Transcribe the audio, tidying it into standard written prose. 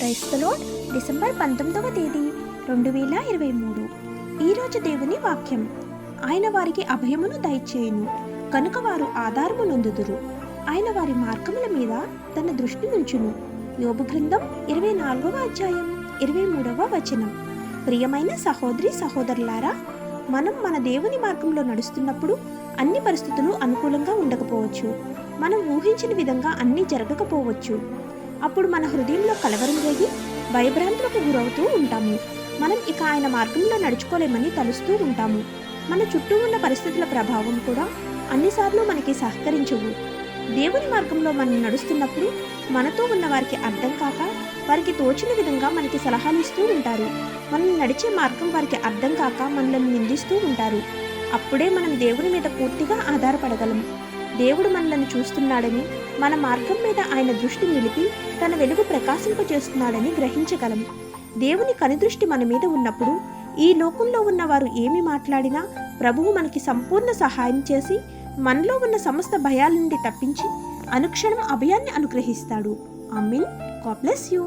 క్రైస్తలో December 19వ తేదీ 2023. ఈరోజు దేవుని వాక్యం. ఆయన వారికి అభయమును దయచేయును, కనుక వారు ఆధారము నొందుదురు. ఆయన వారి మార్గముల మీద తన దృష్టి నుంచును. యోబు గ్రంథం 24వ అధ్యాయం 23వ వచనం. ప్రియమైన సహోదరి సహోదరులారా, మనం మన దేవుని మార్గంలో నడుస్తున్నప్పుడు అన్ని పరిస్థితులు అనుకూలంగా ఉండకపోవచ్చు. మనం ఊహించిన విధంగా అన్నీ జరగకపోవచ్చు. అప్పుడు మన హృదయంలో కలవరం రేగి భయభ్రాంతులకు గురవుతూ ఉంటాము. మనం ఇక ఆయన మార్గంలో నడుచుకోలేమని తలుస్తూ ఉంటాము. మన చుట్టూ ఉన్న పరిస్థితుల ప్రభావం కూడా అన్నిసార్లు మనకి సహకరించవు. దేవుని మార్గంలో మనం నడుస్తున్నప్పుడు మనతో ఉన్న వారికి అర్థం కాక వారికి తోచిన విధంగా మనకి సలహాలు ఇస్తూ ఉంటారు. మనం నడిచే మార్గం వారికి అర్థం కాక మనల్ని నిందిస్తూ ఉంటారు. అప్పుడే మనం దేవుని మీద పూర్తిగా ఆధారపడగలం. దేవుడు మనల్ని చూస్తున్నాడని, మన మార్గం మీద ఆయన దృష్టి నిలిపి తన వెలుగు ప్రకాశింపజేస్తున్నాడని గ్రహించగలం. దేవుని కనుదృష్టి మన మీద ఉన్నప్పుడు ఈ లోకంలో ఉన్న వారు ఏమి మాట్లాడినా ప్రభువు మనకి సంపూర్ణ సహాయం చేసి మనలో ఉన్న సమస్త భయాల నుండి తప్పించి అనుక్షణం అభయాన్ని అనుగ్రహిస్తాడు. ఆమేన్. God bless you.